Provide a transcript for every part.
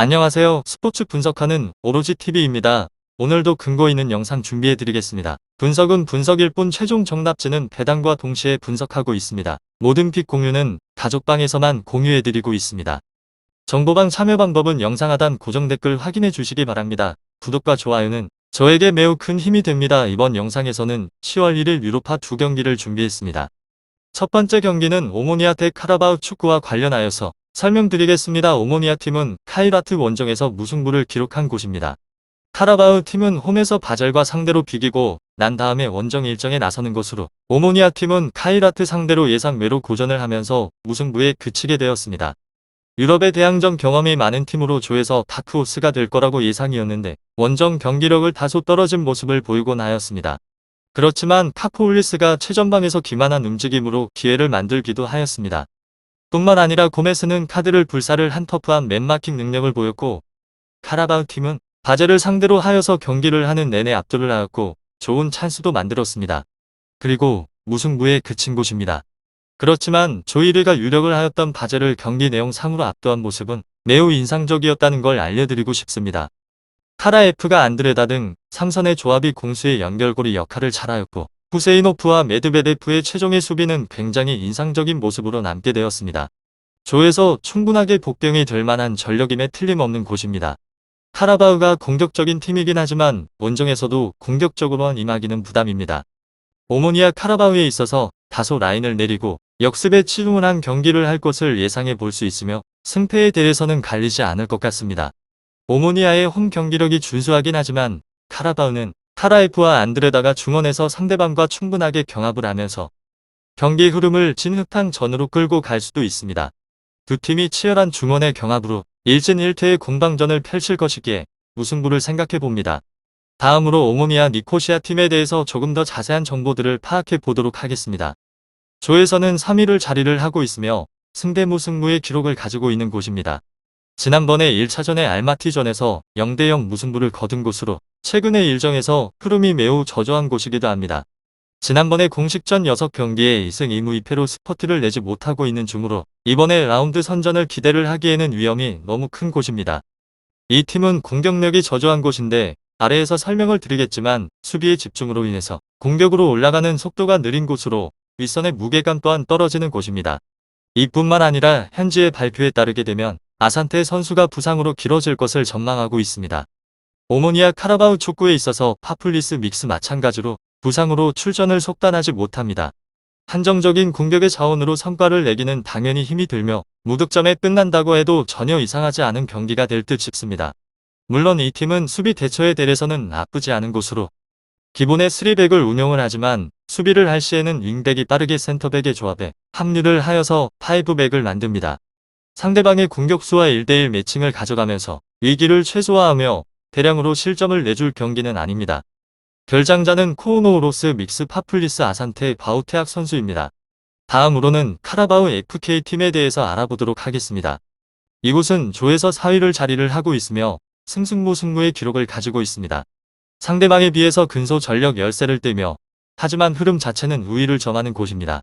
안녕하세요. 스포츠 분석하는 오로지TV입니다. 오늘도 근거 있는 영상 준비해드리겠습니다. 분석은 분석일 뿐 최종 정답지는 배당과 동시에 분석하고 있습니다. 모든 픽 공유는 가족방에서만 공유해드리고 있습니다. 정보방 참여 방법은 영상 하단 고정 댓글 확인해 주시기 바랍니다. 구독과 좋아요는 저에게 매우 큰 힘이 됩니다. 이번 영상에서는 10월 1일 유로파 2경기를 준비했습니다. 첫 번째 경기는 오모니아 대 카라바오 축구와 관련하여서 설명드리겠습니다. 오모니아 팀은 카이라트 원정에서 무승부를 기록한 곳입니다. 카라바오 팀은 홈에서 바젤과 상대로 비기고 난 다음에 원정 일정에 나서는 것으로 오모니아 팀은 카이라트 상대로 예상 외로 고전을 하면서 무승부에 그치게 되었습니다. 유럽의 대항전 경험이 많은 팀으로 조에서 다크호스가 될 거라고 예상이었는데 원정 경기력을 다소 떨어진 모습을 보이곤 하였습니다. 그렇지만 파포올리스가 최전방에서 기만한 움직임으로 기회를 만들기도 하였습니다. 뿐만 아니라 고메스는 카드를 불사를 한 터프한 맨마킹 능력을 보였고 카라바오 팀은 바젤을 상대로 하여서 경기를 하는 내내 압도를 하였고 좋은 찬스도 만들었습니다. 그리고 무승부에 그친 곳입니다. 그렇지만 조이르가 유력을 하였던 바젤을 경기 내용 상으로 압도한 모습은 매우 인상적이었다는 걸 알려드리고 싶습니다. 카라에프가 안드레다 등 3선의 조합이 공수의 연결고리 역할을 잘하였고 후세이노프와 메드베데프의 최종의 수비는 굉장히 인상적인 모습으로 남게 되었습니다. 조에서 충분하게 복병이 될 만한 전력임에 틀림없는 곳입니다. 카라바오가 공격적인 팀이긴 하지만 원정에서도 공격적으로만 임하기는 부담입니다. 오모니아 카라바오에 있어서 다소 라인을 내리고 역습에 치중한 경기를 할 것을 예상해 볼 수 있으며 승패에 대해서는 갈리지 않을 것 같습니다. 오모니아의 홈 경기력이 준수하긴 하지만 카라바오는 카라에프와 안드레다가 중원에서 상대방과 충분하게 경합을 하면서 경기 흐름을 진흙탕전으로 끌고 갈 수도 있습니다. 두 팀이 치열한 중원의 경합으로 1진 1퇴의 공방전을 펼칠 것이기에 무승부를 생각해 봅니다. 다음으로 오모니아 니코시아 팀에 대해서 조금 더 자세한 정보들을 파악해 보도록 하겠습니다. 조에서는 3위를 자리를 하고 있으며 승대무승무의 기록을 가지고 있는 곳입니다. 지난번에 1차전의 알마티전에서 0대0 무승부를 거둔 곳으로 최근의 일정에서 흐름이 매우 저조한 곳이기도 합니다. 지난번에 공식전 6경기에 2승 2무 2패로 스퍼트를 내지 못하고 있는 중으로 이번에 라운드 선전을 기대를 하기에는 위험이 너무 큰 곳입니다. 이 팀은 공격력이 저조한 곳인데 아래에서 설명을 드리겠지만 수비의 집중으로 인해서 공격으로 올라가는 속도가 느린 곳으로 윗선의 무게감 또한 떨어지는 곳입니다. 이뿐만 아니라 현지의 발표에 따르게 되면 아산테 선수가 부상으로 길어질 것을 전망하고 있습니다. 오모니아 카라바오 축구에 있어서 파풀리스 믹스 마찬가지로 부상으로 출전을 속단하지 못합니다. 한정적인 공격의 자원으로 성과를 내기는 당연히 힘이 들며 무득점에 끝난다고 해도 전혀 이상하지 않은 경기가 될 듯 싶습니다. 물론 이 팀은 수비 대처에 대해서는 나쁘지 않은 곳으로 기본의 3백을 운영을 하지만 수비를 할 시에는 윙백이 빠르게 센터백의 조합에 합류를 하여서 5백을 만듭니다. 상대방의 공격수와 1대1 매칭을 가져가면서 위기를 최소화하며 대량으로 실점을 내줄 경기는 아닙니다. 결장자는 코오노우로스 믹스 파풀리스 아산테 바우테악 선수입니다. 다음으로는 카라바오 FK팀에 대해서 알아보도록 하겠습니다. 이곳은 조에서 4위를 자리를 하고 있으며 승승무승무의 기록을 가지고 있습니다. 상대방에 비해서 근소 전력 열세를 떼며 하지만 흐름 자체는 우위를 점하는 곳입니다.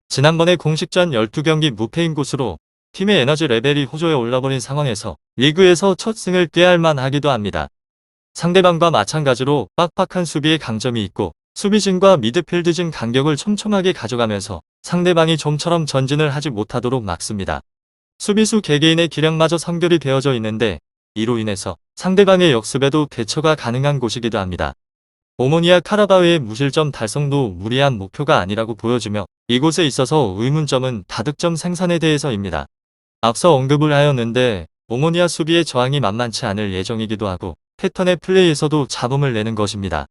지난번에 공식전 12경기 무패인 곳으로 팀의 에너지 레벨이 호조에 올라버린 상황에서 리그에서 첫 승을 꾀할 만하기도 합니다. 상대방과 마찬가지로 빡빡한 수비에 강점이 있고 수비진과 미드필드진 간격을 촘촘하게 가져가면서 상대방이 좀처럼 전진을 하지 못하도록 막습니다. 수비수 개개인의 기량마저 선결이 되어져 있는데 이로 인해서 상대방의 역습에도 대처가 가능한 곳이기도 합니다. 오모니아 카라바오의 무실점 달성도 무리한 목표가 아니라고 보여지며 이곳에 있어서 의문점은 다득점 생산에 대해서입니다. 앞서 언급을 하였는데 오모니아 수비의 저항이 만만치 않을 예정이기도 하고 패턴의 플레이에서도 잡음을 내는 것입니다.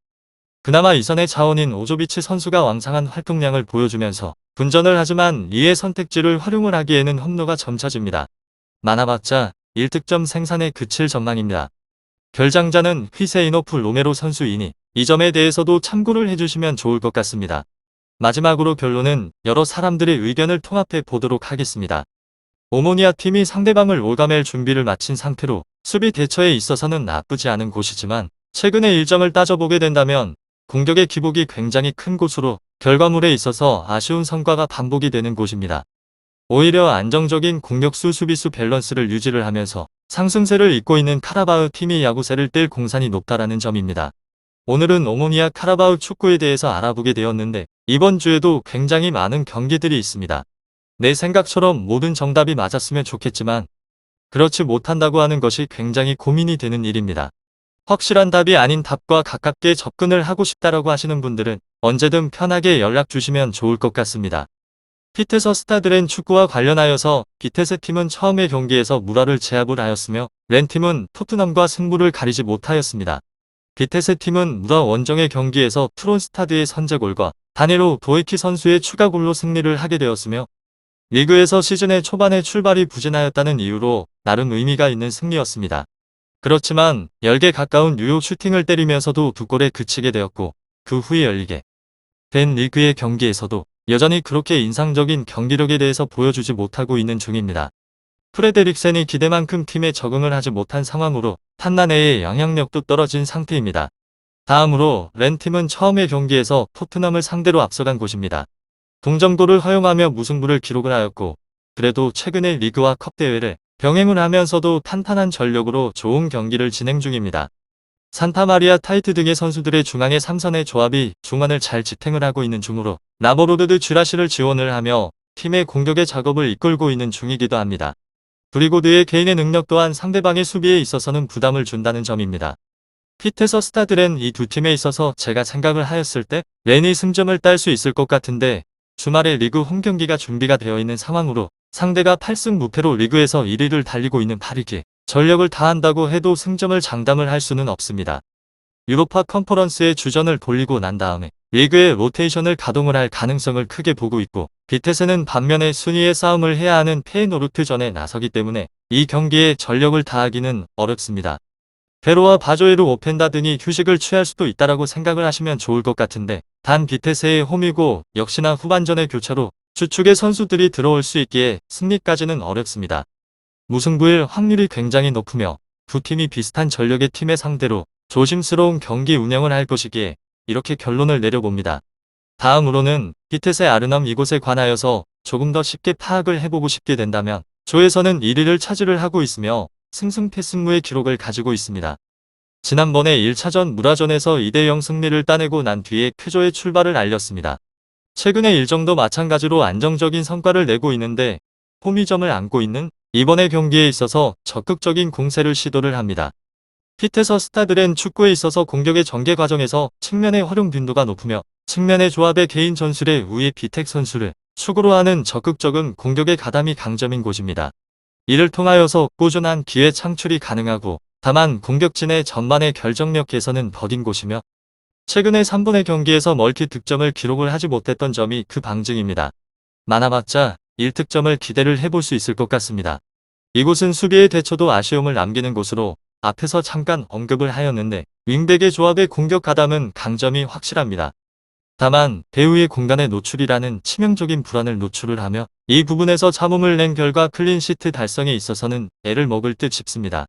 그나마 이선의 자원인 오조비치 선수가 왕성한 활동량을 보여주면서 분전을 하지만 이의 선택지를 활용을 하기에는 험로가 점차집니다. 많아봤자 1득점 생산에 그칠 전망입니다. 결장자는 휘세이노프 로메로 선수이니 이 점에 대해서도 참고를 해주시면 좋을 것 같습니다. 마지막으로 결론은 여러 사람들의 의견을 통합해 보도록 하겠습니다. 오모니아 팀이 상대방을 올가맬 준비를 마친 상태로 수비 대처에 있어서는 나쁘지 않은 곳이지만 최근의 일정을 따져보게 된다면 공격의 기복이 굉장히 큰 곳으로 결과물에 있어서 아쉬운 성과가 반복이 되는 곳입니다. 오히려 안정적인 공격수 수비수 밸런스를 유지를 하면서 상승세를 잇고 있는 카라바오 팀이 야구세를 뗄 공산이 높다라는 점입니다. 오늘은 오모니아 카라바오 축구에 대해서 알아보게 되었는데 이번 주에도 굉장히 많은 경기들이 있습니다. 내 생각처럼 모든 정답이 맞았으면 좋겠지만 그렇지 못한다고 하는 것이 굉장히 고민이 되는 일입니다. 확실한 답이 아닌 답과 가깝게 접근을 하고 싶다라고 하시는 분들은 언제든 편하게 연락 주시면 좋을 것 같습니다. 피테서 스타드렌 축구와 관련하여서 비테세 팀은 처음의 경기에서 무라를 제압을 하였으며 렌팀은 토트넘과 승부를 가리지 못하였습니다. 비테세 팀은 무라 원정의 경기에서 프론스타드의 선제골과 다니로 도에키 선수의 추가골로 승리를 하게 되었으며 리그에서 시즌의 초반에 출발이 부진하였다는 이유로 나름 의미가 있는 승리였습니다. 그렇지만 10개 가까운 뉴욕 슈팅을 때리면서도 2골에 그치게 되었고 그 후에 열리게 된 리그의 경기에서도 여전히 그렇게 인상적인 경기력에 대해서 보여주지 못하고 있는 중입니다. 프레데릭센이 기대만큼 팀에 적응을 하지 못한 상황으로 탄나네의 영향력도 떨어진 상태입니다. 다음으로 렌팀은 처음의 경기에서 토트넘을 상대로 앞서간 곳입니다. 동점골을 허용하며 무승부를 기록을 하였고 그래도 최근에 리그와 컵 대회를 병행을 하면서도 탄탄한 전력으로 좋은 경기를 진행 중입니다. 산타마리아 타이트 등의 선수들의 중앙의 3선의 조합이 중원을 잘 지탱을 하고 있는 중으로 나보로드 쥐라시를 지원을 하며 팀의 공격의 작업을 이끌고 있는 중이기도 합니다. 그리고 그의 개인의 능력 또한 상대방의 수비에 있어서는 부담을 준다는 점입니다. 피테서 스타드렌 이 두 팀에 있어서 제가 생각을 하였을 때 렌이 승점을 딸 수 있을 것 같은데 주말에 리그 홈경기가 준비가 되어 있는 상황으로 상대가 8승 무패로 리그에서 1위를 달리고 있는 파리기에 전력을 다한다고 해도 승점을 장담을 할 수는 없습니다. 유로파 컨퍼런스의 주전을 돌리고 난 다음에 리그의 로테이션을 가동을 할 가능성을 크게 보고 있고 비테세는 반면에 순위의 싸움을 해야 하는 페이노르트전에 나서기 때문에 이 경기에 전력을 다하기는 어렵습니다. 베로와 바조에르 오펜다 등이 휴식을 취할 수도 있다라고 생각을 하시면 좋을 것 같은데 단 비테세의 홈이고 역시나 후반전의 교차로 주축의 선수들이 들어올 수 있기에 승리까지는 어렵습니다. 무승부일 확률이 굉장히 높으며 두 팀이 비슷한 전력의 팀의 상대로 조심스러운 경기 운영을 할 것이기에 이렇게 결론을 내려봅니다. 다음으로는 비테세 아르넘 이곳에 관하여서 조금 더 쉽게 파악을 해보고 싶게 된다면 조에서는 1위를 차지를 하고 있으며 승승패승무의 기록을 가지고 있습니다. 지난번에 1차전 무라전에서 2대0 승리를 따내고 난 뒤에 쾌조의 출발을 알렸습니다. 최근의 일정도 마찬가지로 안정적인 성과를 내고 있는데 홈이점을 안고 있는 이번의 경기에 있어서 적극적인 공세를 시도를 합니다. 피테서 스타드렌 축구에 있어서 공격의 전개 과정에서 측면의 활용 빈도가 높으며 측면의 조합의 개인 전술에 우에 비텍 선수를 축으로 하는 적극적인 공격의 가담이 강점인 곳입니다. 이를 통하여서 꾸준한 기회 창출이 가능하고 다만 공격진의 전반의 결정력 개선은 더딘 곳이며 최근에 3분의 경기에서 멀티 득점을 기록을 하지 못했던 점이 그 방증입니다. 많아봤자 1득점을 기대를 해볼 수 있을 것 같습니다. 이곳은 수비의 대처도 아쉬움을 남기는 곳으로 앞에서 잠깐 언급을 하였는데 윙백의 조합의 공격 가담은 강점이 확실합니다. 다만 배우의 공간의 노출이라는 치명적인 불안을 노출을 하며 이 부분에서 참음을 낸 결과 클린시트 달성에 있어서는 애를 먹을 듯 싶습니다.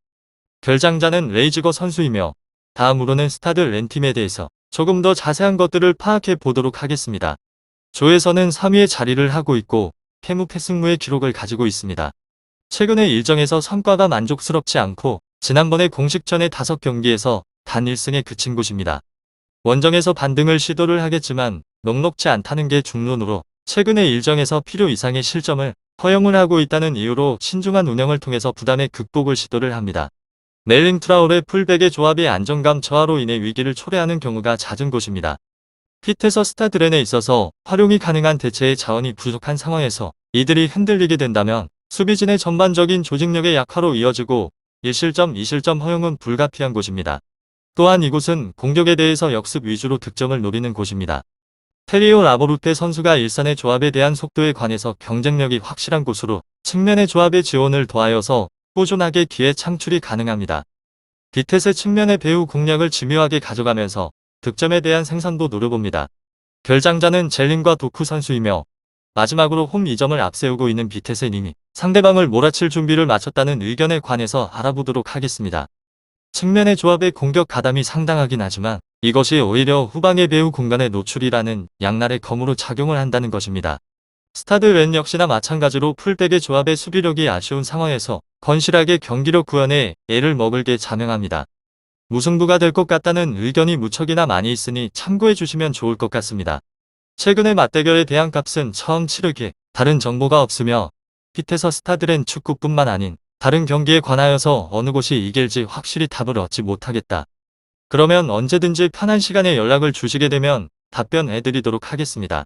결장자는 레이즈거 선수이며 다음으로는 스타드 렌팀에 대해서 조금 더 자세한 것들을 파악해 보도록 하겠습니다. 조에서는 3위의 자리를 하고 있고 패무패승무의 기록을 가지고 있습니다. 최근의 일정에서 성과가 만족스럽지 않고 지난번에 공식전의 5경기에서 단 1승에 그친 곳입니다. 원정에서 반등을 시도를 하겠지만 녹록지 않다는 게 중론으로 최근의 일정에서 필요 이상의 실점을 허용을 하고 있다는 이유로 신중한 운영을 통해서 부담의 극복을 시도를 합니다. 멜링 트라울의 풀백의 조합이 안정감 저하로 인해 위기를 초래하는 경우가 잦은 곳입니다. 피테서 스타드렌에 있어서 활용이 가능한 대체의 자원이 부족한 상황에서 이들이 흔들리게 된다면 수비진의 전반적인 조직력의 약화로 이어지고 1실점, 2실점 허용은 불가피한 곳입니다. 또한 이곳은 공격에 대해서 역습 위주로 득점을 노리는 곳입니다. 테리오 라보루테 선수가 일산의 조합에 대한 속도에 관해서 경쟁력이 확실한 곳으로 측면의 조합의 지원을 더하여서 꾸준하게 기회 창출이 가능합니다. 비텟의 측면의 배후 공략을 집요하게 가져가면서 득점에 대한 생산도 노려봅니다. 결장자는 젤린과 도쿠 선수이며 마지막으로 홈 2점을 앞세우고 있는 비텟의 님이 상대방을 몰아칠 준비를 마쳤다는 의견에 관해서 알아보도록 하겠습니다. 측면의 조합의 공격 가담이 상당하긴 하지만 이것이 오히려 후방의 배후 공간의 노출이라는 양날의 검으로 작용을 한다는 것입니다. 스타드 렌 역시나 마찬가지로 풀백의 조합의 수비력이 아쉬운 상황에서 건실하게 경기력 구현에 애를 먹을게 자명합니다. 무승부가 될 것 같다는 의견이 무척이나 많이 있으니 참고해 주시면 좋을 것 같습니다. 최근의 맞대결에 대한 값은 처음 치르기에 다른 정보가 없으며 핏에서 스타들은 축구뿐만 아닌 다른 경기에 관하여서 어느 곳이 이길지 확실히 답을 얻지 못하겠다. 그러면 언제든지 편한 시간에 연락을 주시게 되면 답변 해드리도록 하겠습니다.